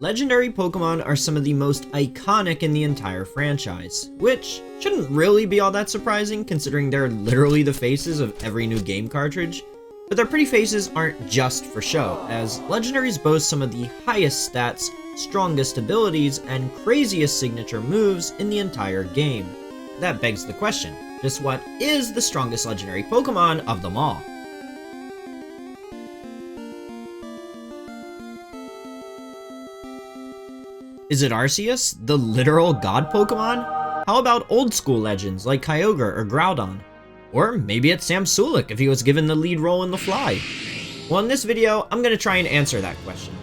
Legendary Pokemon are some of the most iconic in the entire franchise, which shouldn't really be all that surprising considering they're literally the faces of every new game cartridge, but their pretty faces aren't just for show, as Legendaries boast some of the highest stats, strongest abilities, and craziest signature moves in the entire game. That begs the question, just what is the strongest Legendary Pokemon of them all? Is it Arceus, the literal god Pokemon? How about old school legends like Kyogre or Groudon? Or maybe it's Sam Sulek if he was given the lead role in The Fly? Well, in this video, I'm going to try and answer that question.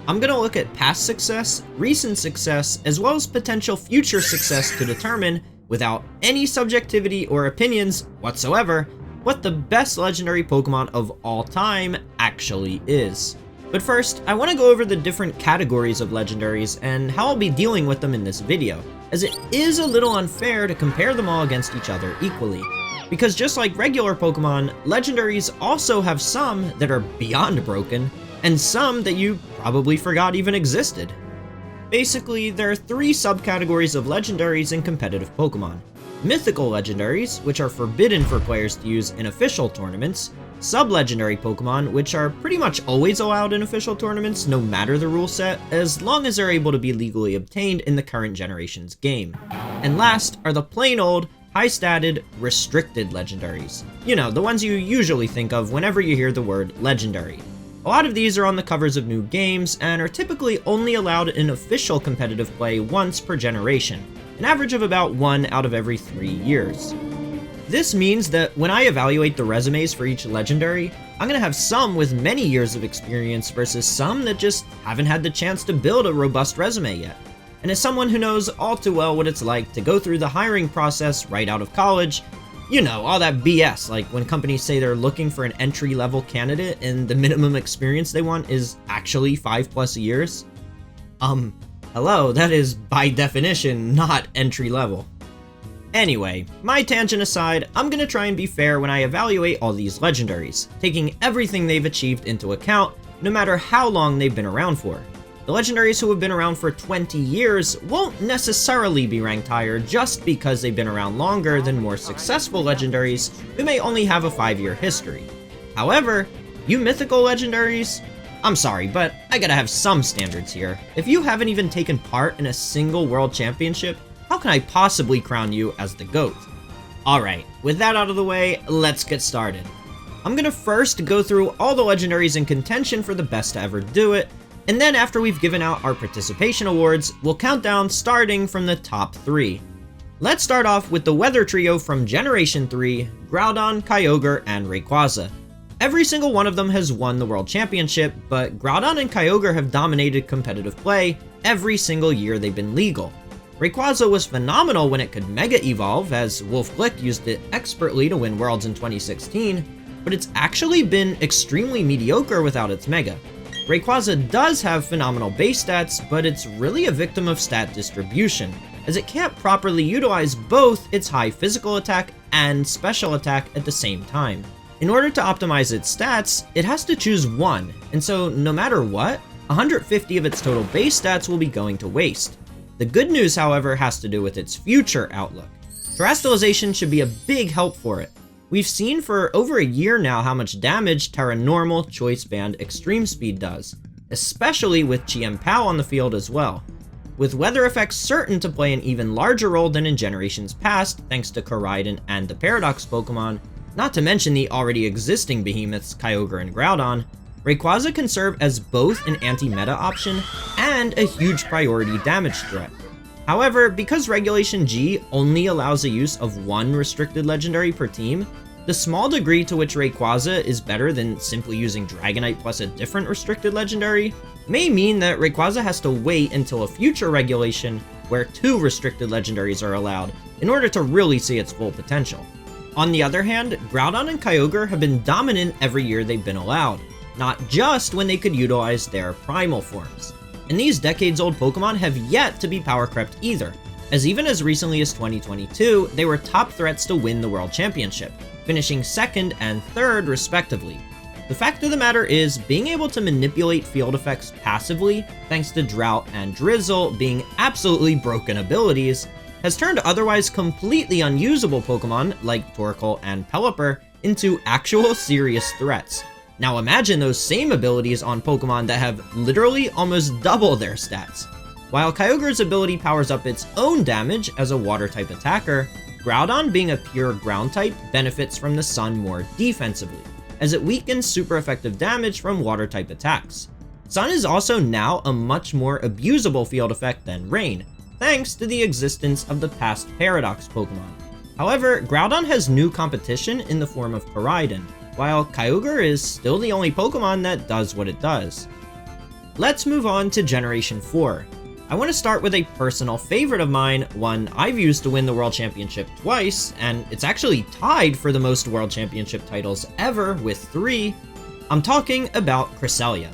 I'm going to look at past success, recent success, as well as potential future success to determine, without any subjectivity or opinions whatsoever, what the best legendary Pokemon of all time actually is. But first, I want to go over the different categories of legendaries and how I'll be dealing with them in this video, as it is a little unfair to compare them all against each other equally. Because just like regular Pokemon, legendaries also have some that are beyond broken, and some that you probably forgot even existed. Basically, there are three subcategories of legendaries in competitive Pokemon. Mythical legendaries, which are forbidden for players to use in official tournaments, sub-legendary Pokemon, which are pretty much always allowed in official tournaments no matter the rule set, as long as they're able to be legally obtained in the current generation's game. And last are the plain old, high-statted, restricted legendaries. You know, the ones you usually think of whenever you hear the word legendary. A lot of these are on the covers of new games and are typically only allowed in official competitive play once per generation, an average of about 1 out of every 3 years. This means that when I evaluate the resumes for each legendary, I'm going to have some with many years of experience versus some that just haven't had the chance to build a robust resume yet. And as someone who knows all too well what it's like to go through the hiring process right out of college, you know, all that BS, like when companies say they're looking for an entry-level candidate and the minimum experience they want is actually 5+ years. Hello, that is by definition not entry-level. Anyway, my tangent aside, I'm gonna try and be fair when I evaluate all these legendaries, taking everything they've achieved into account, no matter how long they've been around for. The legendaries who have been around for 20 years won't necessarily be ranked higher just because they've been around longer than more successful legendaries who may only have a 5-year history. However, you mythical legendaries, I'm sorry, but I gotta have some standards here. If you haven't even taken part in a single world championship, how can I possibly crown you as the GOAT? Alright, with that out of the way, let's get started. I'm gonna first go through all the legendaries in contention for the best to ever do it, and then after we've given out our participation awards, we'll count down starting from the top 3. Let's start off with the Weather Trio from Generation 3, Groudon, Kyogre, and Rayquaza. Every single one of them has won the World Championship, but Groudon and Kyogre have dominated competitive play every single year they've been legal. Rayquaza was phenomenal when it could Mega Evolve, as Wolf Glick used it expertly to win Worlds in 2016, but it's actually been extremely mediocre without its Mega. Rayquaza does have phenomenal base stats, but it's really a victim of stat distribution, as it can't properly utilize both its high physical attack and special attack at the same time. In order to optimize its stats, it has to choose one, and so no matter what, 150 of its total base stats will be going to waste. The good news, however, has to do with its future outlook. Terastallization should be a big help for it. We've seen for over a year now how much damage Terra Normal, Choice Band, Extreme Speed does, especially with Chien-Pao on the field as well. With weather effects certain to play an even larger role than in generations past thanks to Koraidon and the Paradox Pokemon, not to mention the already existing behemoths Kyogre and Groudon, Rayquaza can serve as both an anti-meta option and a huge priority damage threat. However, because Regulation G only allows the use of one restricted legendary per team, the small degree to which Rayquaza is better than simply using Dragonite plus a different restricted legendary may mean that Rayquaza has to wait until a future regulation where 2 restricted legendaries are allowed in order to really see its full potential. On the other hand, Groudon and Kyogre have been dominant every year they've been allowed, not just when they could utilize their primal forms. And these decades-old Pokemon have yet to be power crept either, as even as recently as 2022, they were top threats to win the World Championship, finishing 2nd and 3rd respectively. The fact of the matter is, being able to manipulate field effects passively, thanks to Drought and Drizzle being absolutely broken abilities, has turned otherwise completely unusable Pokemon like Torkoal and Pelipper into actual serious threats. Now imagine those same abilities on Pokemon that have literally almost double their stats. While Kyogre's ability powers up its own damage as a water-type attacker, Groudon, being a pure ground type, benefits from the sun more defensively, as it weakens super effective damage from water-type attacks. Sun is also now a much more abusable field effect than Rain, thanks to the existence of the past Paradox Pokemon. However, Groudon has new competition in the form of Koraidon, while Kyogre is still the only Pokemon that does what it does. Let's move on to Generation 4. I want to start with a personal favorite of mine, one I've used to win the World Championship twice, and it's actually tied for the most World Championship titles ever with 3. I'm talking about Cresselia.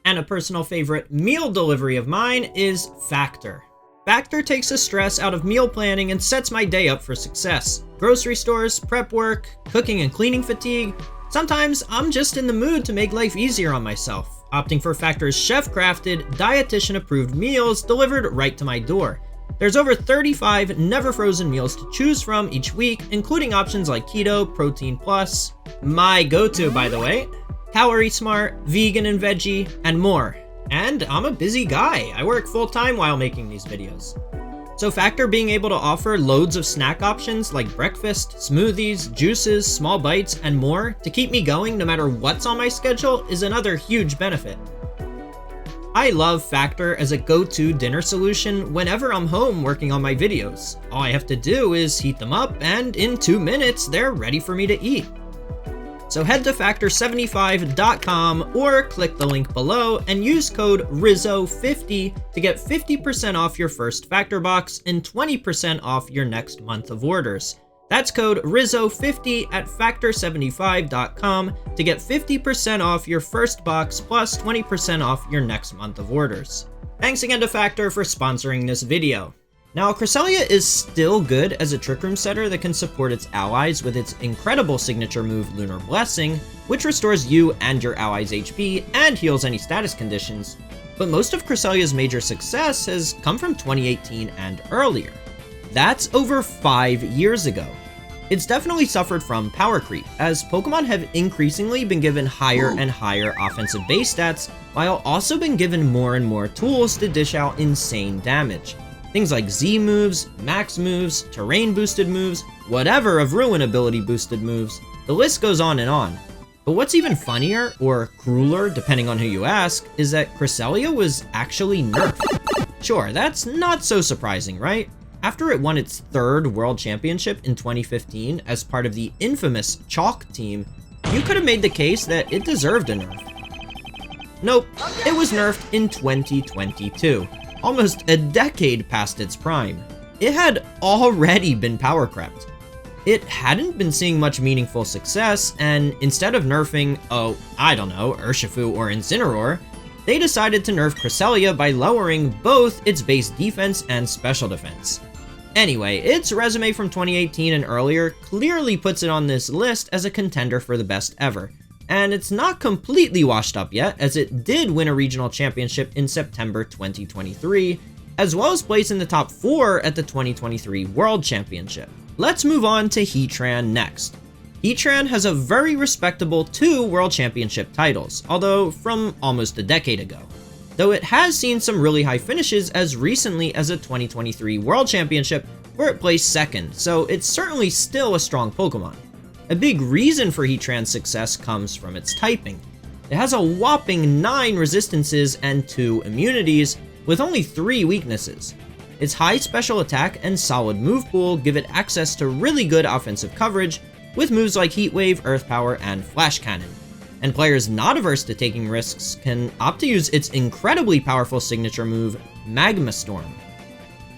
And a personal favorite meal delivery of mine is Factor. Factor takes the stress out of meal planning and sets my day up for success. Grocery stores, prep work, cooking and cleaning fatigue. Sometimes I'm just in the mood to make life easier on myself, opting for Factor's chef-crafted, dietitian-approved meals delivered right to my door. There's over 35 never-frozen meals to choose from each week, including options like Keto, Protein Plus, my go-to by the way, Calorie Smart, Vegan and Veggie, and more. And I'm a busy guy. I work full-time while making these videos. So Factor being able to offer loads of snack options like breakfast, smoothies, juices, small bites, and more to keep me going no matter what's on my schedule is another huge benefit. I love Factor as a go-to dinner solution whenever I'm home working on my videos. All I have to do is heat them up, and in 2 minutes, they're ready for me to eat. So head to factor75.com or click the link below and use code Rizzo50 to get 50% off your first Factor box and 20% off your next month of orders. That's code Rizzo50 at factor75.com to get 50% off your first box plus 20% off your next month of orders. Thanks again to Factor for sponsoring this video. Now, Cresselia is still good as a Trick Room setter that can support its allies with its incredible signature move Lunar Blessing, which restores you and your allies' HP and heals any status conditions, but most of Cresselia's major success has come from 2018 and earlier. That's over 5 years ago. It's definitely suffered from power creep, as Pokemon have increasingly been given higher and higher offensive base stats, while also been given more and more tools to dish out insane damage. Things like Z moves, max moves, terrain boosted moves, whatever of Ruin ability boosted moves, the list goes on and on. But what's even funnier, or crueler depending on who you ask, is that Cresselia was actually nerfed. Sure, that's not so surprising, right? After it won its 3rd World Championship in 2015 as part of the infamous Chalk team, you could have made the case that it deserved a nerf. Nope, it was nerfed in 2022. Almost a decade past its prime. It had already been power crept. It hadn't been seeing much meaningful success, and instead of nerfing, Urshifu or Incineroar, they decided to nerf Cresselia by lowering both its base defense and special defense. Anyway, its resume from 2018 and earlier clearly puts it on this list as a contender for the best ever. And it's not completely washed up yet, as it did win a regional championship in September 2023, as well as place in the top 4 at the 2023 World Championship. Let's move on to Heatran next. Heatran has a very respectable 2 World Championship titles, although from almost a decade ago. Though it has seen some really high finishes as recently as a 2023 World Championship where it placed 2nd, so it's certainly still a strong Pokemon. A big reason for Heatran's success comes from its typing. It has a whopping 9 resistances and 2 immunities, with only 3 weaknesses. Its high special attack and solid move pool give it access to really good offensive coverage, with moves like Heat Wave, Earth Power, and Flash Cannon. And players not averse to taking risks can opt to use its incredibly powerful signature move, Magma Storm.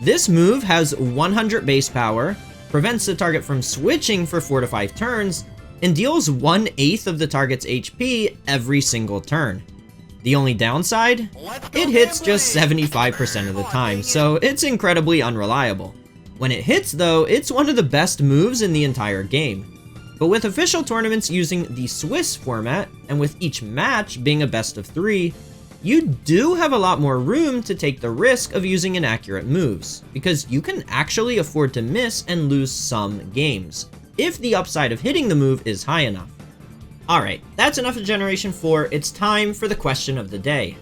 This move has 100 base power, prevents the target from switching for 4 to 5 turns, and deals 1/8 of the target's HP every single turn. The only downside? It hits just 75% of the time, so it's incredibly unreliable. When it hits though, it's one of the best moves in the entire game. But with official tournaments using the Swiss format, and with each match being a best of 3, you do have a lot more room to take the risk of using inaccurate moves, because you can actually afford to miss and lose some games, if the upside of hitting the move is high enough. Alright, that's enough of Generation 4, it's time for the question of the day.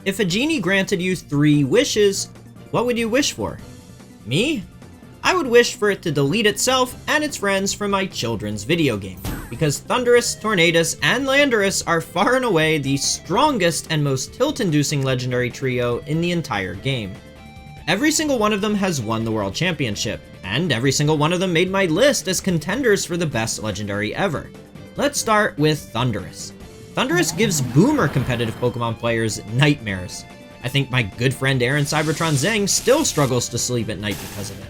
If a genie granted you 3 wishes, what would you wish for? Me? I would wish for it to delete itself and its friends from my children's video game, because Thundurus, Tornadus, and Landorus are far and away the strongest and most tilt-inducing legendary trio in the entire game. Every single one of them has won the World Championship, and every single one of them made my list as contenders for the best legendary ever. Let's start with Thundurus. Thundurus gives boomer competitive Pokemon players nightmares. I think my good friend Aaron Cybertron Zeng still struggles to sleep at night because of it.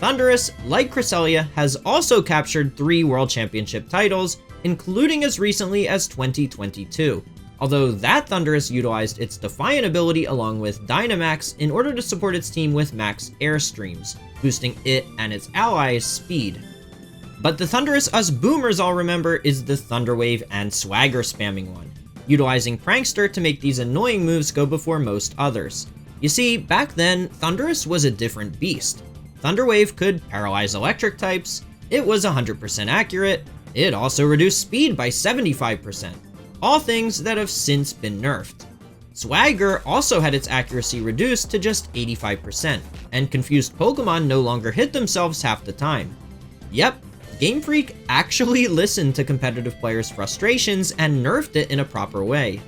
Thundurus, like Cresselia, has also captured 3 World Championship titles, including as recently as 2022, although that Thundurus utilized its Defiant ability along with Dynamax in order to support its team with max airstreams, boosting it and its allies' speed. But the Thundurus us boomers all remember is the Thunder Wave and Swagger spamming one, utilizing Prankster to make these annoying moves go before most others. You see, back then, Thundurus was a different beast. Thunder Wave could paralyze electric types, it was 100% accurate, it also reduced speed by 75%, all things that have since been nerfed. Swagger also had its accuracy reduced to just 85%, and confused Pokemon no longer hit themselves half the time. Yep, Game Freak actually listened to competitive players' frustrations and nerfed it in a proper way.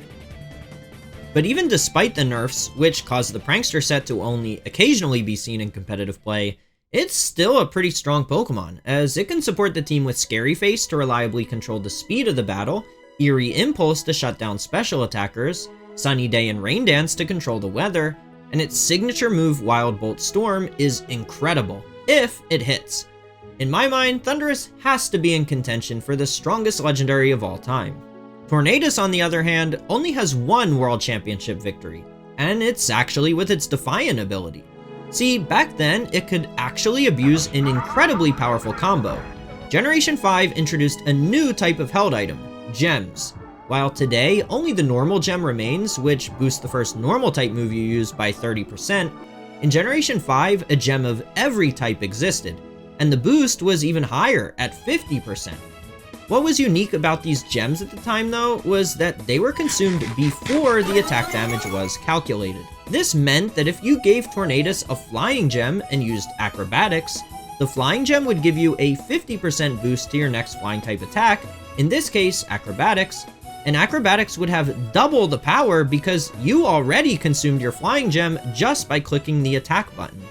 But even despite the nerfs, which caused the Prankster set to only occasionally be seen in competitive play, it's still a pretty strong Pokemon, as it can support the team with Scary Face to reliably control the speed of the battle, Eerie Impulse to shut down special attackers, Sunny Day and Rain Dance to control the weather, and its signature move Wild Bolt Storm is incredible, if it hits. In my mind, Thundurus has to be in contention for the strongest legendary of all time. Tornadus, on the other hand, only has 1 World Championship victory, and it's actually with its Defiant ability. See, back then, it could actually abuse an incredibly powerful combo. Generation 5 introduced a new type of held item, Gems. While today, only the normal gem remains, which boosts the first normal type move you use by 30%, in Generation 5, a gem of every type existed, and the boost was even higher at 50%. What was unique about these gems at the time though, was that they were consumed before the attack damage was calculated. This meant that if you gave Tornadus a flying gem and used acrobatics, the flying gem would give you a 50% boost to your next flying type attack, in this case acrobatics, and acrobatics would have double the power because you already consumed your flying gem just by clicking the attack button.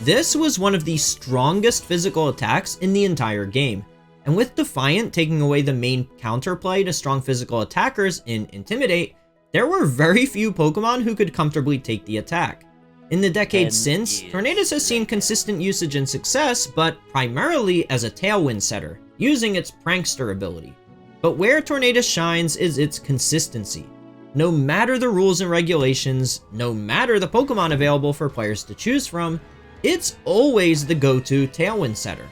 This was one of the strongest physical attacks in the entire game, and with Defiant taking away the main counterplay to strong physical attackers in Intimidate, there were very few Pokemon who could comfortably take the attack. In the decades since, Tornadus has seen consistent usage and success, but primarily as a Tailwind setter, using its Prankster ability. But where Tornadus shines is its consistency. No matter the rules and regulations, no matter the Pokemon available for players to choose from, it's always the go-to Tailwind setter.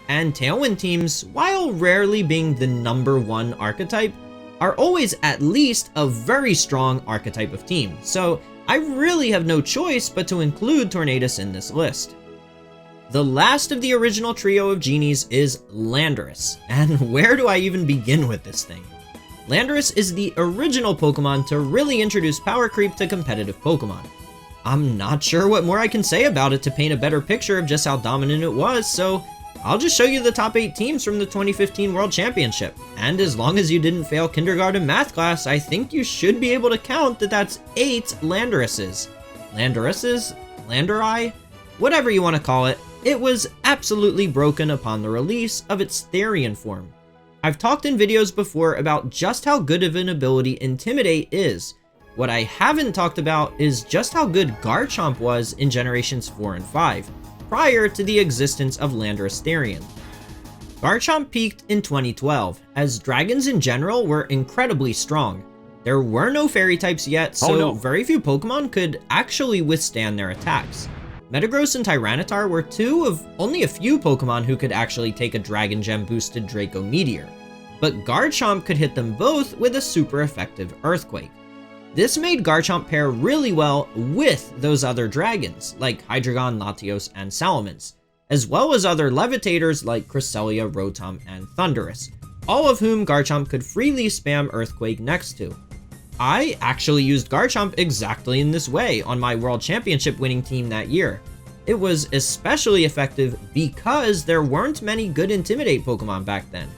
And Tailwind teams, while rarely being the #1 archetype, are always at least a very strong archetype of team, so I really have no choice but to include Tornadus in this list. The last of the original trio of genies is Landorus, and where do I even begin with this thing? Landorus is the original Pokemon to really introduce power creep to competitive Pokemon. I'm not sure what more I can say about it to paint a better picture of just how dominant it was, so I'll just show you the top 8 teams from the 2015 World Championship, and as long as you didn't fail kindergarten math class, I think you should be able to count that that's 8 Landoruses. Landoruses? Landori? Whatever you want to call it, it was absolutely broken upon the release of its Therian form. I've talked in videos before about just how good of an ability Intimidate is. What I haven't talked about is just how good Garchomp was in Generations 4 and 5. Prior to the existence of Landorus Therian. Garchomp peaked in 2012, as dragons in general were incredibly strong. There were no fairy types yet, so very few Pokemon could actually withstand their attacks. Metagross and Tyranitar were two of only a few Pokemon who could actually take a Dragon Gem boosted Draco Meteor, but Garchomp could hit them both with a super effective Earthquake. This made Garchomp pair really well with those other dragons, like Hydreigon, Latios, and Salamence, as well as other Levitators like Cresselia, Rotom, and Thundurus, all of whom Garchomp could freely spam Earthquake next to. I actually used Garchomp exactly in this way on my World Championship winning team that year. It was especially effective because there weren't many good Intimidate Pokemon back then.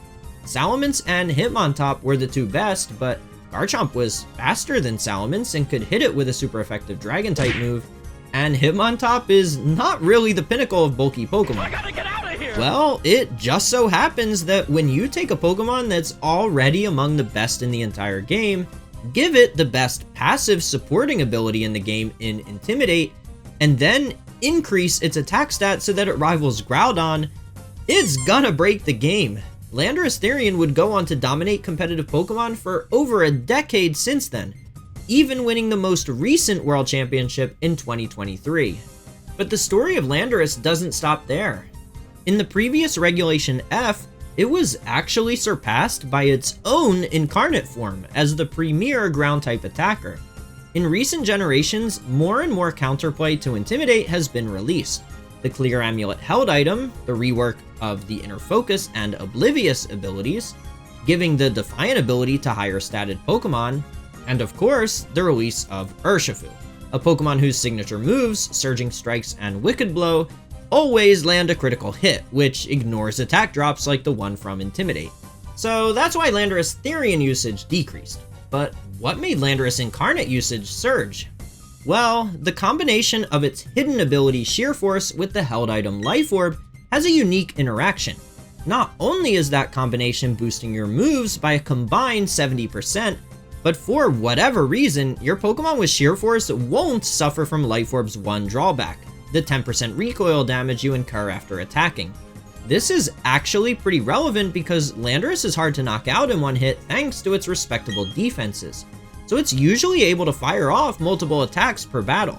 Salamence and Hitmontop were the two best, but Garchomp was faster than Salamence and could hit it with a super effective Dragon-type move, and Hitmontop is not really the pinnacle of bulky Pokemon. I gotta get out of here! Well, it just so happens that when you take a Pokemon that's already among the best in the entire game, give it the best passive supporting ability in the game in Intimidate, and then increase its attack stats so that it rivals Groudon, it's gonna break the game. Landorus Therian would go on to dominate competitive Pokemon for over a decade since then, even winning the most recent World Championship in 2023. But the story of Landorus doesn't stop there. In the previous Regulation F, it was actually surpassed by its own incarnate form as the premier ground-type attacker. In recent generations, more and more counterplay to Intimidate has been released. The Clear Amulet held item, the rework of the Inner Focus and Oblivious abilities, giving the Defiant ability to higher statted Pokemon, and of course, the release of Urshifu, a Pokemon whose signature moves, Surging Strikes and Wicked Blow, always land a critical hit, which ignores attack drops like the one from Intimidate. So that's why Landorus Therian usage decreased. But what made Landorus Incarnate usage surge? Well, the combination of its hidden ability Sheer Force with the held item Life Orb has a unique interaction. Not only is that combination boosting your moves by a combined 70%, but for whatever reason, your Pokemon with Sheer Force won't suffer from Life Orb's one drawback, the 10% recoil damage you incur after attacking. This is actually pretty relevant because Landorus is hard to knock out in one hit thanks to its respectable defenses, so it's usually able to fire off multiple attacks per battle.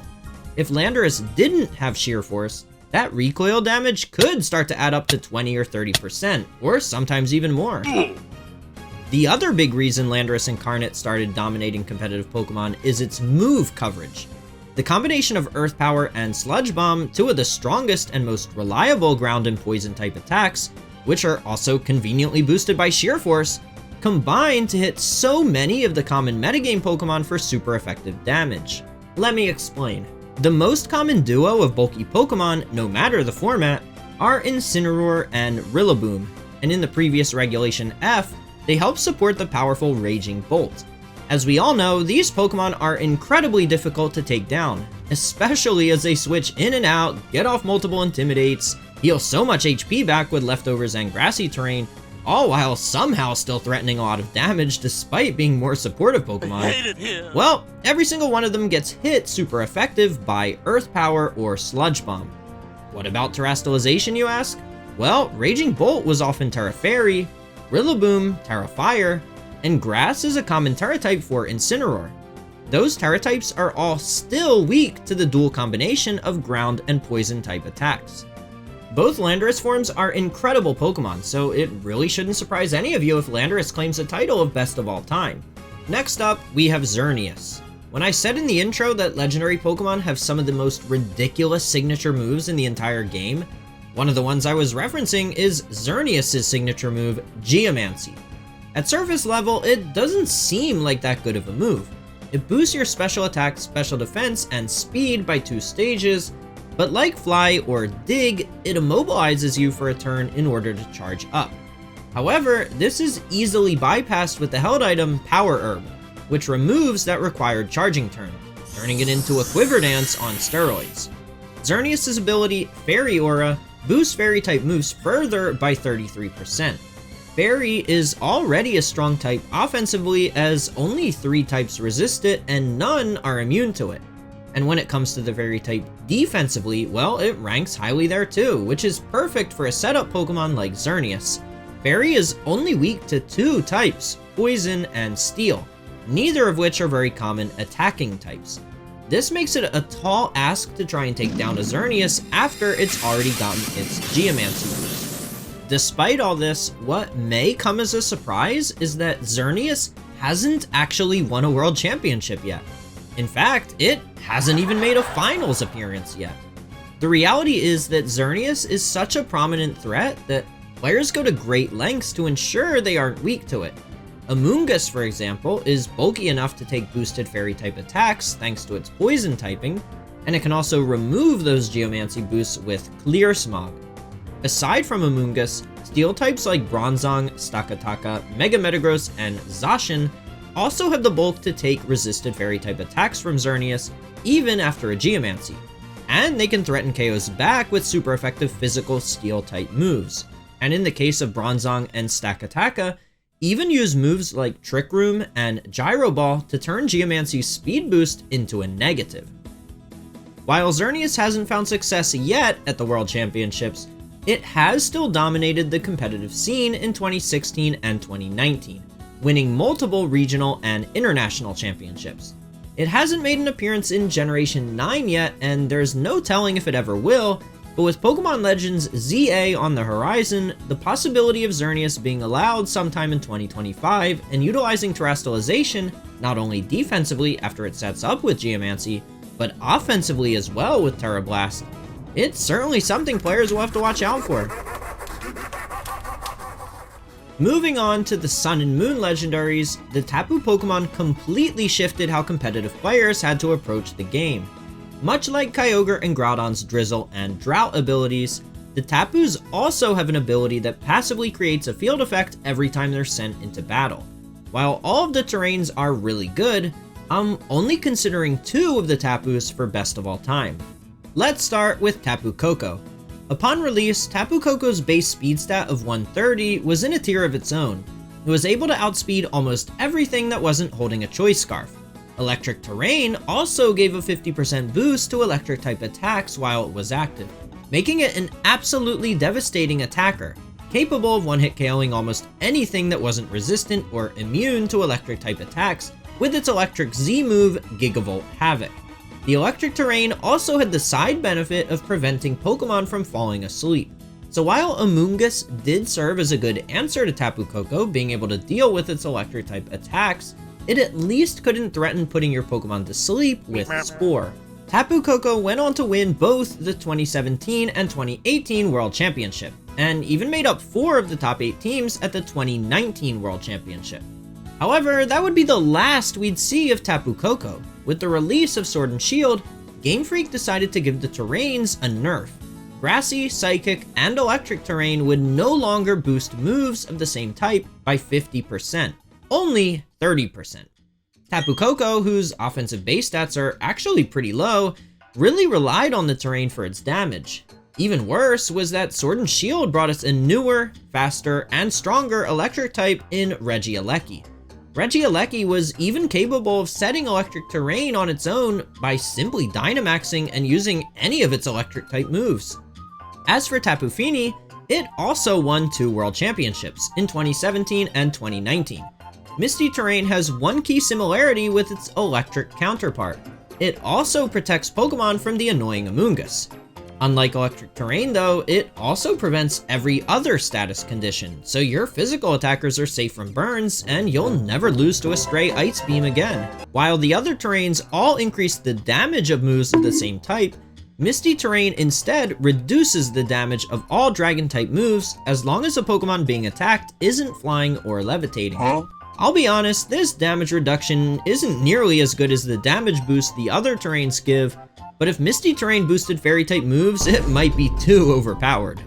If Landorus didn't have Sheer Force, that recoil damage could start to add up to 20 or 30%, or sometimes even more. The other big reason Landorus Incarnate started dominating competitive Pokemon is its move coverage. The combination of Earth Power and Sludge Bomb, two of the strongest and most reliable ground and poison type attacks, which are also conveniently boosted by Sheer Force, combine to hit so many of the common metagame Pokemon for super effective damage. Let me explain. The most common duo of bulky Pokemon, no matter the format, are Incineroar and Rillaboom, and in the previous Regulation F, they help support the powerful Raging Bolt. As we all know, these Pokemon are incredibly difficult to take down, especially as they switch in and out, get off multiple Intimidates, heal so much HP back with leftovers and grassy terrain, all while somehow still threatening a lot of damage despite being more supportive Pokemon. I hate it here. Well, every single one of them gets hit super effective by Earth Power or Sludge Bomb. What about Terastallization, you ask? Well, Raging Bolt was often Terra Fairy, Rillaboom, Terra Fire, and Grass is a common Terra type for Incineroar. Those Terra types are all still weak to the dual combination of ground and poison type attacks. Both Landorus forms are incredible Pokemon, so it really shouldn't surprise any of you if Landorus claims the title of best of all time. Next up, we have Xerneas. When I said in the intro that legendary Pokemon have some of the most ridiculous signature moves in the entire game, one of the ones I was referencing is Xerneas' signature move, Geomancy. At surface level, it doesn't seem like that good of a move. It boosts your special attack, special defense, and speed by 2 stages, but like Fly or Dig, it immobilizes you for a turn in order to charge up. However, this is easily bypassed with the held item Power Herb, which removes that required charging turn, turning it into a Quiver Dance on steroids. Xerneas' ability, Fairy Aura, boosts Fairy-type moves further by 33%. Fairy is already a strong type offensively as only 3 types resist it and none are immune to it. And when it comes to the Fairy type defensively, well, it ranks highly there too, which is perfect for a setup Pokemon like Xerneas. Fairy is only weak to 2 types, Poison and Steel, neither of which are very common attacking types. This makes it a tall ask to try and take down a Xerneas after it's already gotten its Geomancy moves. Despite all this, what may come as a surprise is that Xerneas hasn't actually won a world championship yet. In fact, it hasn't even made a finals appearance yet. The reality is that Xerneas is such a prominent threat that players go to great lengths to ensure they aren't weak to it. Amoonguss, for example, is bulky enough to take boosted fairy type attacks thanks to its poison typing, and it can also remove those geomancy boosts with Clear Smog. Aside from Amoonguss, steel types like Bronzong, Stakataka, Mega Metagross, and Zacian also have the bulk to take resisted fairy type attacks from Xerneas even after a geomancy, and they can threaten KOs back with super effective physical steel type moves, and in the case of Bronzong and Stakataka, even use moves like Trick Room and Gyro Ball to turn Geomancy's speed boost into a negative. While Xerneas hasn't found success yet at the World Championships, it has still dominated the competitive scene in 2016 and 2019, winning multiple regional and international championships. It hasn't made an appearance in Generation 9 yet, and there's no telling if it ever will, but with Pokemon Legends ZA on the horizon, the possibility of Xerneas being allowed sometime in 2025 and utilizing Terastallization not only defensively after it sets up with Geomancy, but offensively as well with Terra Blast, it's certainly something players will have to watch out for. Moving on to the Sun and Moon legendaries, the Tapu Pokemon completely shifted how competitive players had to approach the game. Much like Kyogre and Groudon's Drizzle and Drought abilities, the Tapus also have an ability that passively creates a field effect every time they're sent into battle. While all of the terrains are really good, I'm only considering 2 of the Tapus for best of all time. Let's start with Tapu Koko. Upon release, Tapu Koko's base speed stat of 130 was in a tier of its own. It was able to outspeed almost everything that wasn't holding a Choice Scarf. Electric Terrain also gave a 50% boost to electric type attacks while it was active, making it an absolutely devastating attacker, capable of one-hit KOing almost anything that wasn't resistant or immune to electric type attacks with its electric Z move, Gigavolt Havoc. The electric terrain also had the side benefit of preventing Pokemon from falling asleep. So while Amoonguss did serve as a good answer to Tapu Koko being able to deal with its electric type attacks, it at least couldn't threaten putting your Pokemon to sleep with Spore. Tapu Koko went on to win both the 2017 and 2018 World Championship, and even made up 4 of the top 8 teams at the 2019 World Championship. However, that would be the last we'd see of Tapu Koko. With the release of Sword and Shield, Game Freak decided to give the terrains a nerf. Grassy, Psychic, and Electric terrain would no longer boost moves of the same type by 50%, only 30%. Tapu Koko, whose offensive base stats are actually pretty low, really relied on the terrain for its damage. Even worse was that Sword and Shield brought us a newer, faster, and stronger Electric type in Regieleki. Regieleki was even capable of setting electric terrain on its own by simply Dynamaxing and using any of its electric type moves. As for Tapu Fini, it also won 2 world championships in 2017 and 2019. Misty Terrain has one key similarity with its electric counterpart. It also protects Pokemon from the annoying Amoonguss. Unlike Electric Terrain though, it also prevents every other status condition, so your physical attackers are safe from burns, and you'll never lose to a stray Ice Beam again. While the other terrains all increase the damage of moves of the same type, Misty Terrain instead reduces the damage of all Dragon type moves as long as a Pokemon being attacked isn't flying or levitating. I'll be honest, this damage reduction isn't nearly as good as the damage boost the other terrains give, but if Misty Terrain boosted Fairy type moves, it might be too overpowered.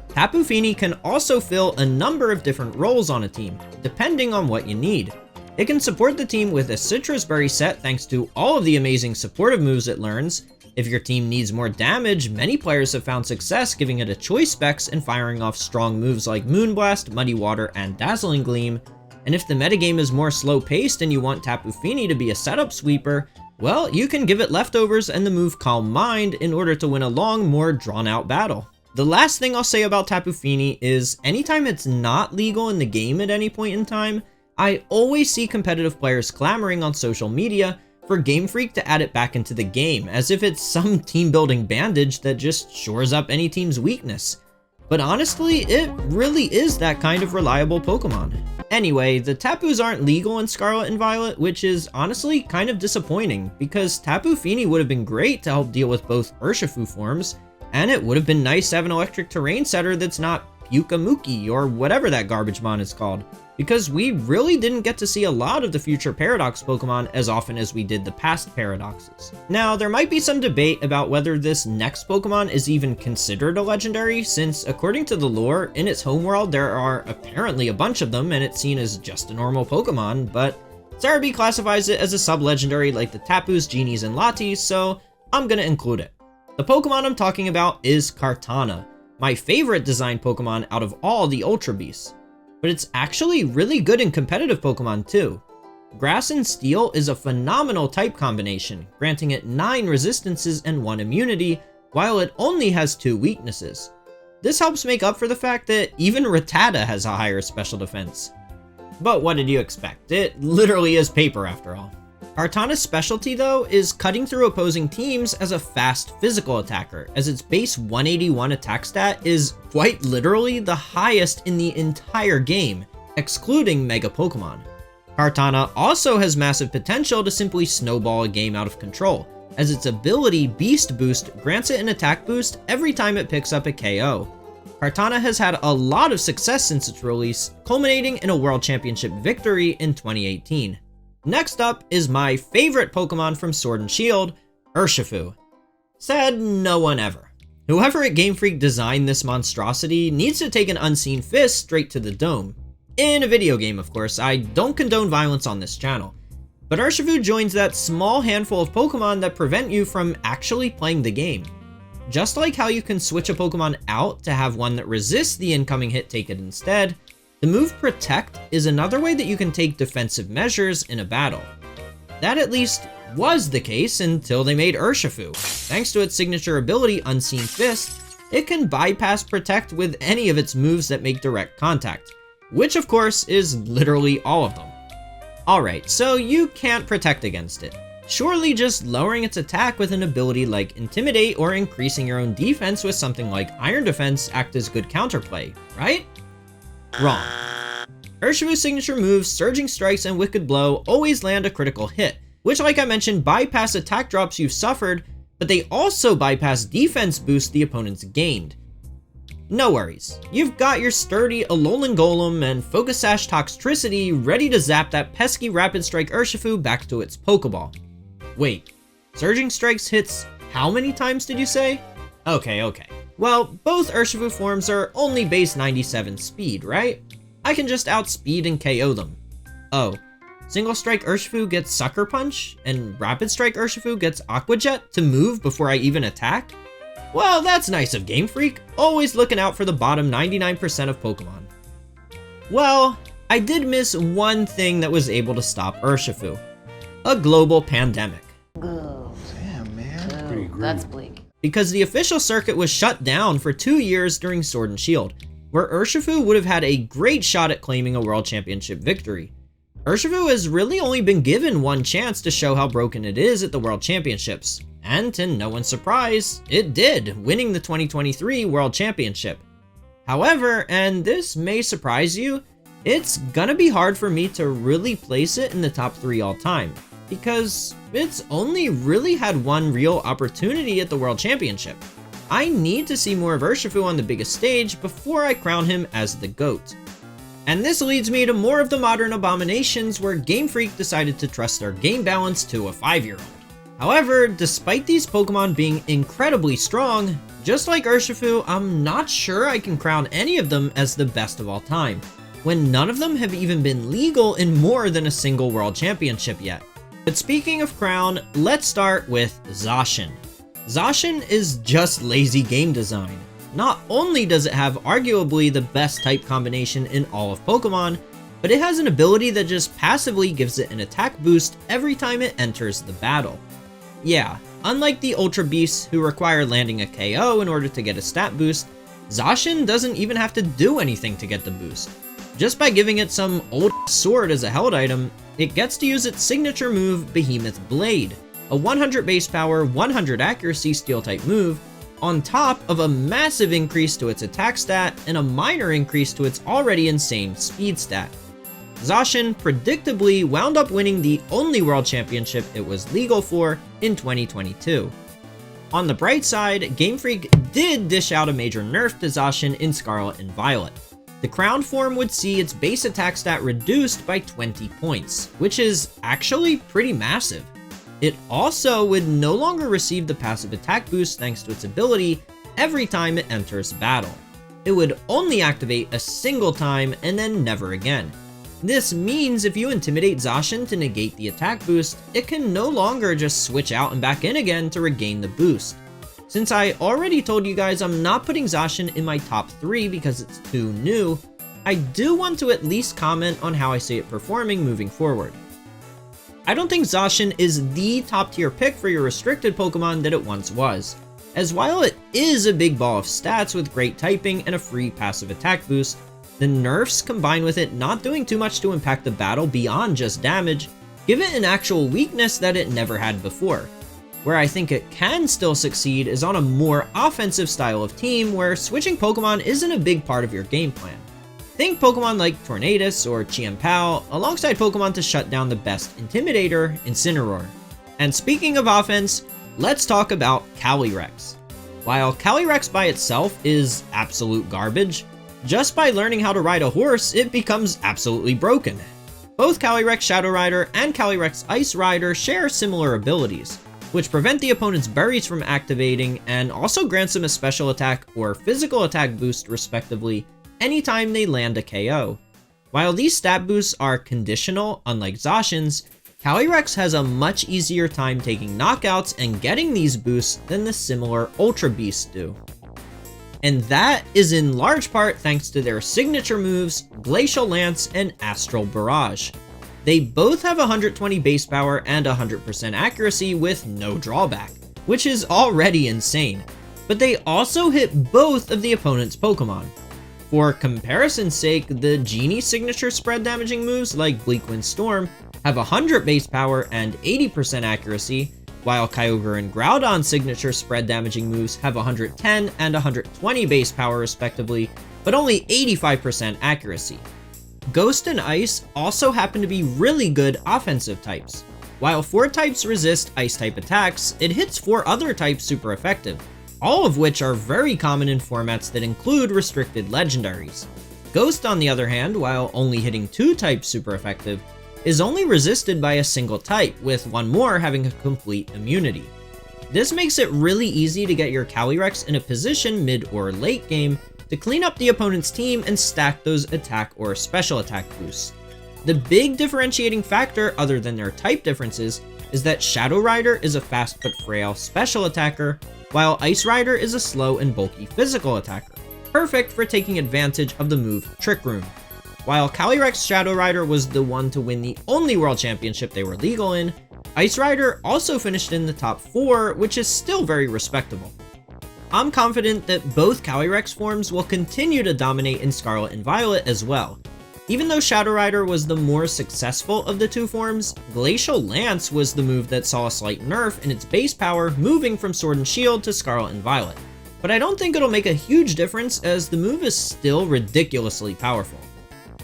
Tapu Fini can also fill a number of different roles on a team, depending on what you need. It can support the team with a Citrus Berry set thanks to all of the amazing supportive moves it learns. If your team needs more damage, many players have found success giving it a choice specs and firing off strong moves like Moonblast, Muddy Water, and Dazzling Gleam. And if the metagame is more slow-paced and you want Tapu Fini to be a setup sweeper, well, you can give it leftovers and the move Calm Mind in order to win a long, more drawn-out battle. The last thing I'll say about Tapu Fini is anytime it's not legal in the game at any point in time, I always see competitive players clamoring on social media for Game Freak to add it back into the game, as if it's some team building bandage that just shores up any team's weakness. But honestly, it really is that kind of reliable Pokemon. Anyway, the Tapus aren't legal in Scarlet and Violet, which is honestly kind of disappointing, because Tapu Fini would have been great to help deal with both Urshifu forms, and it would have been nice to have an electric terrain setter that's not Pyukamuki or whatever that garbage mon is called, because we really didn't get to see a lot of the future Paradox Pokemon as often as we did the past Paradoxes. Now, there might be some debate about whether this next Pokemon is even considered a legendary, since according to the lore, in its homeworld there are apparently a bunch of them and it's seen as just a normal Pokemon, but Cerebi classifies it as a sub-legendary like the Tapus, Genies, and Latis, so I'm gonna include it. The Pokemon I'm talking about is Kartana, my favorite design Pokemon out of all the Ultra Beasts. But it's actually really good in competitive Pokemon too. Grass and Steel is a phenomenal type combination, granting it 9 resistances and 1 immunity, while it only has 2 weaknesses. This helps make up for the fact that even Rattata has a higher special defense. But what did you expect? It literally is paper after all. Kartana's specialty though is cutting through opposing teams as a fast physical attacker, as its base 181 attack stat is quite literally the highest in the entire game, excluding Mega Pokemon. Kartana also has massive potential to simply snowball a game out of control, as its ability Beast Boost grants it an attack boost every time it picks up a KO. Kartana has had a lot of success since its release, culminating in a World Championship victory in 2018. Next up is my favorite Pokemon from Sword and Shield, Urshifu. Said no one ever. Whoever at Game Freak designed this monstrosity needs to take an unseen fist straight to the dome. In a video game, of course. I don't condone violence on this channel. But Urshifu joins that small handful of Pokemon that prevent you from actually playing the game. Just like how you can switch a Pokemon out to have one that resists the incoming hit taken instead, the move Protect is another way that you can take defensive measures in a battle. That at least was the case until they made Urshifu. Thanks to its signature ability Unseen Fist, it can bypass Protect with any of its moves that make direct contact, which of course is literally all of them. Alright, so you can't protect against it. Surely just lowering its attack with an ability like Intimidate or increasing your own defense with something like Iron Defense act as good counterplay, right? Wrong. Urshifu's signature moves, Surging Strikes and Wicked Blow always land a critical hit, which like I mentioned bypass attack drops you've suffered, but they also bypass defense boosts the opponents gained. No worries, you've got your sturdy Alolan Golem and Focus Sash Toxtricity ready to zap that pesky Rapid Strike Urshifu back to its Pokeball. Wait, Surging Strikes hits how many times did you say? Okay. Well, both Urshifu forms are only base 97 speed, right? I can just outspeed and KO them. Oh, Single Strike Urshifu gets Sucker Punch, and Rapid Strike Urshifu gets Aqua Jet to move before I even attack? Well, that's nice of Game Freak, always looking out for the bottom 99% of Pokemon. Well, I did miss one thing that was able to stop Urshifu. A global pandemic. Oh, Damn, man. oh, that's bleak. Because the official circuit was shut down for 2 years during Sword and Shield, where Urshifu would have had a great shot at claiming a World Championship victory. Urshifu has really only been given one chance to show how broken it is at the World Championships, and to no one's surprise, it did, winning the 2023 World Championship. However, and this may surprise you, it's gonna be hard for me to really place it in the top 3 all time, because it's only really had one real opportunity at the World Championship. I need to see more of Urshifu on the biggest stage before I crown him as the GOAT. And this leads me to more of the modern abominations where Game Freak decided to trust their game balance to a 5-year-old. However, despite these Pokemon being incredibly strong, just like Urshifu, I'm not sure I can crown any of them as the best of all time, when none of them have even been legal in more than a single World Championship yet. But speaking of crown, let's start with Zacian. Zacian is just lazy game design. Not only does it have arguably the best type combination in all of Pokemon, but it has an ability that just passively gives it an attack boost every time it enters the battle. Yeah, unlike the Ultra Beasts who require landing a KO in order to get a stat boost, Zacian doesn't even have to do anything to get the boost. Just by giving it some old sword as a held item, it gets to use its signature move, Behemoth Blade, a 100 base power, 100 accuracy steel type move, on top of a massive increase to its attack stat and a minor increase to its already insane speed stat. Zacian predictably wound up winning the only world championship it was legal for in 2022. On the bright side, Game Freak did dish out a major nerf to Zacian in Scarlet and Violet. The crown form would see its base attack stat reduced by 20 points, which is actually pretty massive. It also would no longer receive the passive attack boost thanks to its ability every time it enters battle. It would only activate a single time and then never again. This means if you intimidate Zacian to negate the attack boost, it can no longer just switch out and back in again to regain the boost. Since I already told you guys I'm not putting Zacian in my top 3 because it's too new, I do want to at least comment on how I see it performing moving forward. I don't think Zacian is the top tier pick for your restricted Pokemon that it once was, as while it is a big ball of stats with great typing and a free passive attack boost, the nerfs combined with it not doing too much to impact the battle beyond just damage give it an actual weakness that it never had before. Where I think it can still succeed is on a more offensive style of team where switching Pokemon isn't a big part of your game plan. Think Pokemon like Tornadus or Chiempao alongside Pokemon to shut down the best Intimidator, Incineroar. And speaking of offense, let's talk about Calyrex. While Calyrex by itself is absolute garbage, just by learning how to ride a horse, it becomes absolutely broken. Both Calyrex Shadow Rider and Calyrex Ice Rider share similar abilities, which prevent the opponent's berries from activating and also grants them a special attack or physical attack boost respectively anytime they land a KO. While these stat boosts are conditional, unlike Zacian's, Calyrex has a much easier time taking knockouts and getting these boosts than the similar Ultra Beasts do. And that is in large part thanks to their signature moves, Glacial Lance and Astral Barrage. They both have 120 base power and 100% accuracy with no drawback, which is already insane, but they also hit both of the opponent's Pokemon. For comparison's sake, the Genie signature spread damaging moves like Bleak Wind Storm have 100 base power and 80% accuracy, while Kyogre and Groudon signature spread damaging moves have 110 and 120 base power respectively, but only 85% accuracy. Ghost and Ice also happen to be really good offensive types. While 4 types resist Ice-type attacks, it hits 4 other types super effective, all of which are very common in formats that include restricted legendaries. Ghost, on the other hand, while only hitting 2 types super effective, is only resisted by a single type, with one more having a complete immunity. This makes it really easy to get your Calyrex in a position mid or late game to clean up the opponent's team and stack those attack or special attack boosts. The big differentiating factor, other than their type differences, is that Shadow Rider is a fast but frail special attacker, while Ice Rider is a slow and bulky physical attacker, perfect for taking advantage of the move Trick Room. While Calyrex Shadow Rider was the one to win the only world championship they were legal in, Ice Rider also finished in the top 4, which is still very respectable. I'm confident that both Calyrex forms will continue to dominate in Scarlet and Violet as well. Even though Shadow Rider was the more successful of the 2 forms, Glacial Lance was the move that saw a slight nerf in its base power moving from Sword and Shield to Scarlet and Violet. But I don't think it'll make a huge difference as the move is still ridiculously powerful.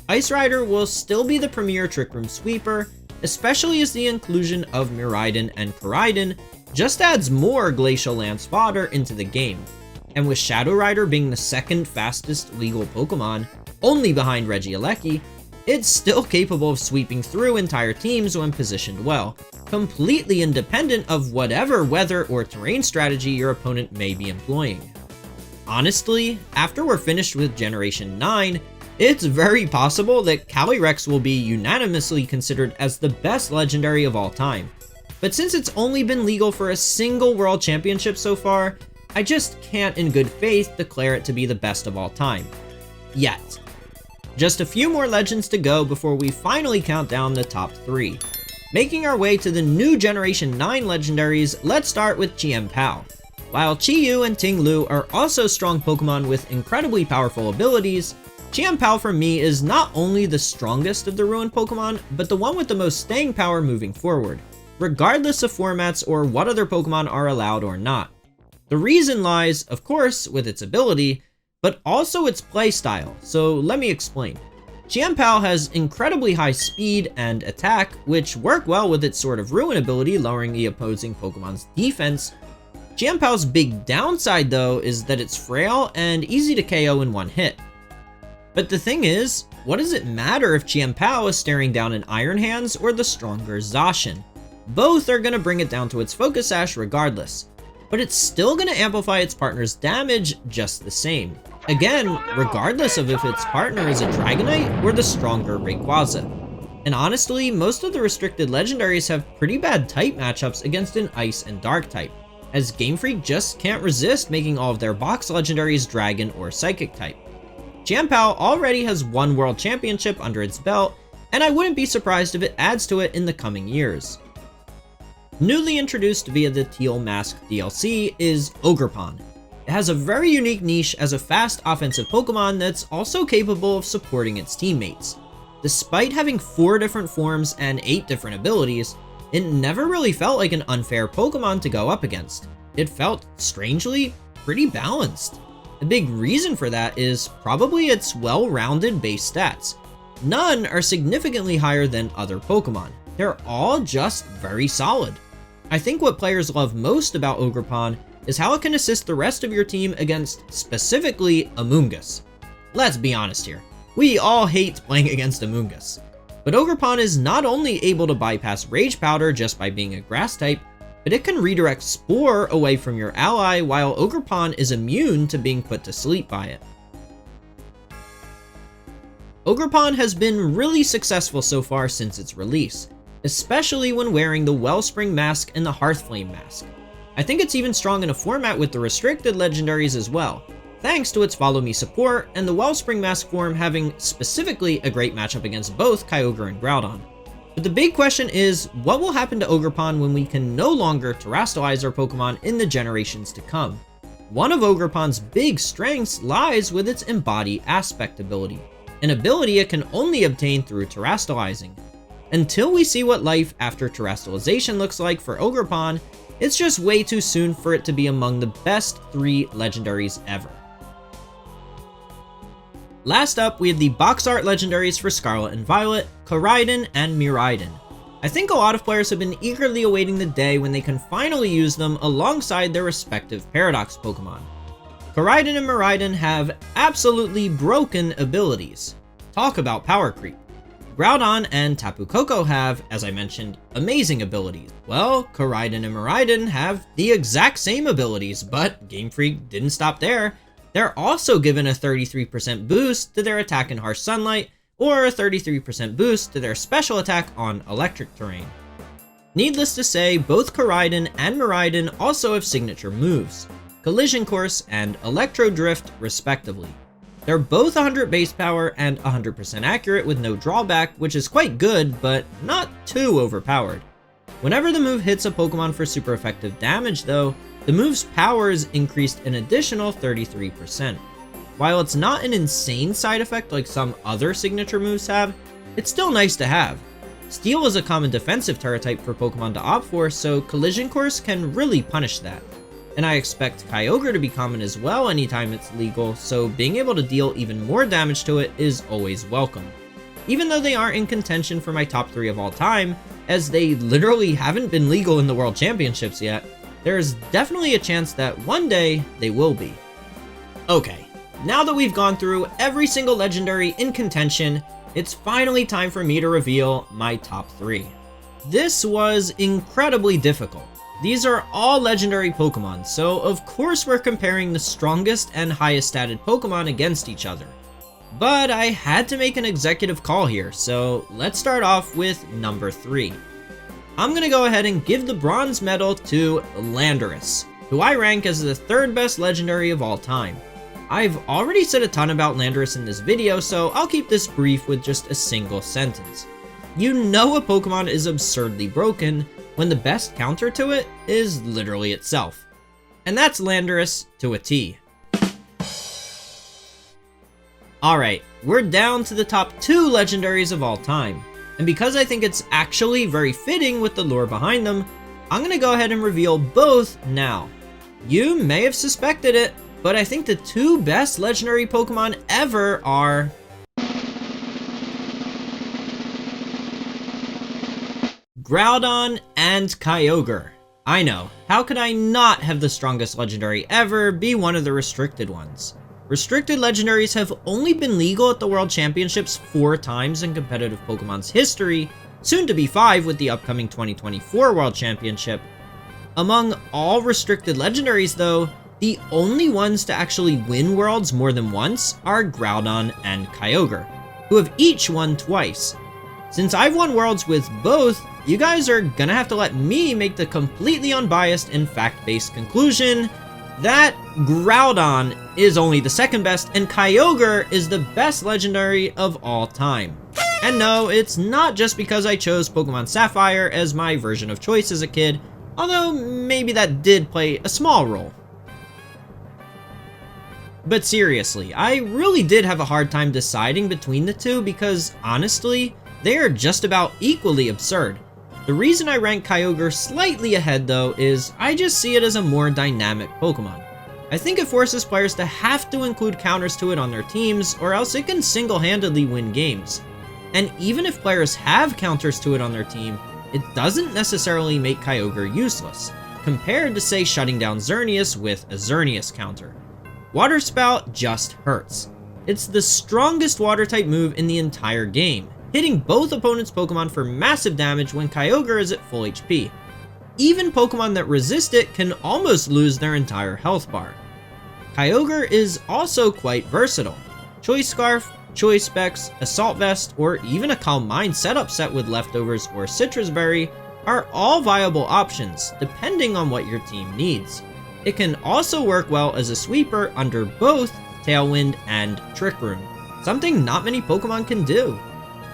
Ice Rider will still be the premier Trick Room sweeper, especially as the inclusion of Miraidon and Koraidon just adds more Glacial Lance fodder into the game. And with Shadow Rider being the second fastest legal Pokemon, only behind Regieleki, it's still capable of sweeping through entire teams when positioned well, completely independent of whatever weather or terrain strategy your opponent may be employing. Honestly, after we're finished with Generation 9, it's very possible that Calyrex will be unanimously considered as the best legendary of all time. But since it's only been legal for a single world championship so far, I just can't in good faith declare it to be the best of all time. Yet. Just a few more legends to go before we finally count down the top 3. Making our way to the new Generation 9 legendaries, let's start with Chiempao. While Chi-Yu and Ting Lu are also strong Pokemon with incredibly powerful abilities, Pao for me is not only the strongest of the ruined Pokemon, but the one with the most staying power moving forward, regardless of formats or what other Pokemon are allowed or not. The reason lies, of course, with its ability, but also its playstyle, so let me explain. Pao has incredibly high speed and attack, which work well with its Sword of Ruin ability, lowering the opposing Pokemon's defense. Pao's big downside though is that it's frail and easy to KO in one hit. But the thing is, what does it matter if Pao is staring down an Iron Hands or the stronger Zacian? Both are going to bring it down to its Focus Sash regardless, but it's still going to amplify its partner's damage just the same. Again, regardless of if its partner is a Dragonite or the stronger Rayquaza. And honestly, most of the restricted legendaries have pretty bad type matchups against an Ice and Dark type, as Game Freak just can't resist making all of their box legendaries Dragon or Psychic type. Pao already has one World Championship under its belt, and I wouldn't be surprised if it adds to it in the coming years. Newly introduced via the Teal Mask DLC is Ogerpon. It has a very unique niche as a fast offensive Pokemon that's also capable of supporting its teammates. Despite having 4 different forms and 8 different abilities, it never really felt like an unfair Pokemon to go up against. It felt, strangely, pretty balanced. The big reason for that is probably its well-rounded base stats. None are significantly higher than other Pokemon. They're all just very solid. I think what players love most about Ogerpon is how it can assist the rest of your team against, specifically, Amoonguss. Let's be honest here, we all hate playing against Amoonguss. But Ogerpon is not only able to bypass Rage Powder just by being a grass type, but it can redirect Spore away from your ally while Ogerpon is immune to being put to sleep by it. Ogerpon has been really successful so far since its release, especially when wearing the Wellspring Mask and the Hearthflame Mask. I think it's even strong in a format with the restricted legendaries as well, thanks to its Follow Me support and the Wellspring Mask form having specifically a great matchup against both Kyogre and Groudon. But the big question is, what will happen to Ogerpon when we can no longer terrestrialize our Pokemon in the generations to come? One of Ogerpon's big strengths lies with its Embody Aspect ability, an ability it can only obtain through terrestrializing. Until we see what life after terrestrialization looks like for Ogerpon, it's just way too soon for it to be among the best 3 legendaries ever. Last up, we have the box art legendaries for Scarlet and Violet, Koraidon and Miraidon. I think a lot of players have been eagerly awaiting the day when they can finally use them alongside their respective Paradox Pokemon. Koraidon and Miraidon have absolutely broken abilities. Talk about power creep. Groudon and Tapu Koko have, as I mentioned, amazing abilities. Well, Koraidon and Miraidon have the exact same abilities, but Game Freak didn't stop there. They're also given a 33% boost to their attack in Harsh Sunlight, or a 33% boost to their special attack on electric terrain. Needless to say, both Koraidon and Miraidon also have signature moves, Collision Course and Electro Drift respectively. They're both 100 base power and 100% accurate with no drawback, which is quite good, but not too overpowered. Whenever the move hits a Pokemon for super effective damage though, the move's power is increased an additional 33%. While it's not an insane side effect like some other signature moves have, it's still nice to have. Steel is a common defensive Terra type for Pokemon to opt for, so Collision Course can really punish that. And I expect Kyogre to be common as well anytime it's legal, so being able to deal even more damage to it is always welcome. Even though they aren't in contention for my top 3 of all time, as they literally haven't been legal in the World Championships yet, there's definitely a chance that one day they will be. Okay, now that we've gone through every single legendary in contention, it's finally time for me to reveal my top 3. This was incredibly difficult. These are all legendary Pokemon, so of course we're comparing the strongest and highest statted Pokemon against each other. But I had to make an executive call here, so let's start off with number 3. I'm gonna go ahead and give the bronze medal to Landorus, who I rank as the 3rd best legendary of all time. I've already said a ton about Landorus in this video, so I'll keep this brief with just a single sentence. You know a Pokemon is absurdly broken when the best counter to it is literally itself. And that's Landorus to a T. Alright, we're down to the top 2 legendaries of all time. And because I think it's actually very fitting with the lore behind them, I'm gonna go ahead and reveal both now. You may have suspected it, but I think the 2 best legendary Pokemon ever are Groudon and Kyogre. I know, how could I not have the strongest legendary ever be one of the restricted ones? Restricted legendaries have only been legal at the World Championships 4 times in competitive Pokemon's history, soon to be 5 with the upcoming 2024 World Championship. Among all restricted legendaries though, the only ones to actually win Worlds more than once are Groudon and Kyogre, who have each won twice. Since I've won Worlds with both, you guys are gonna have to let me make the completely unbiased and fact-based conclusion that Groudon is only the 2nd best and Kyogre is the best legendary of all time. And no, it's not just because I chose Pokemon Sapphire as my version of choice as a kid, although maybe that did play a small role. But seriously, I really did have a hard time deciding between the 2 because, honestly, they are just about equally absurd. The reason I rank Kyogre slightly ahead though is I just see it as a more dynamic Pokemon. I think it forces players to have to include counters to it on their teams or else it can single-handedly win games. And even if players have counters to it on their team, it doesn't necessarily make Kyogre useless, compared to say shutting down Xerneas with a Xerneas counter. Water Spout just hurts. It's the strongest water-type move in the entire game, hitting both opponents' Pokemon for massive damage when Kyogre is at full HP. Even Pokemon that resist it can almost lose their entire health bar. Kyogre is also quite versatile. Choice Scarf, Choice Specs, Assault Vest, or even a Calm Mind setup set with Leftovers or Citrus Berry are all viable options, depending on what your team needs. It can also work well as a sweeper under both Tailwind and Trick Room, something not many Pokemon can do.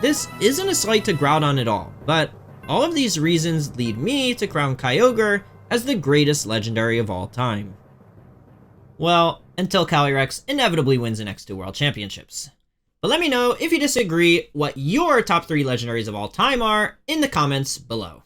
This isn't a slight to Groudon at all, but all of these reasons lead me to crown Kyogre as the greatest legendary of all time. Well, until Calyrex inevitably wins the next 2 World Championships. But let me know if you disagree what your top 3 legendaries of all time are in the comments below.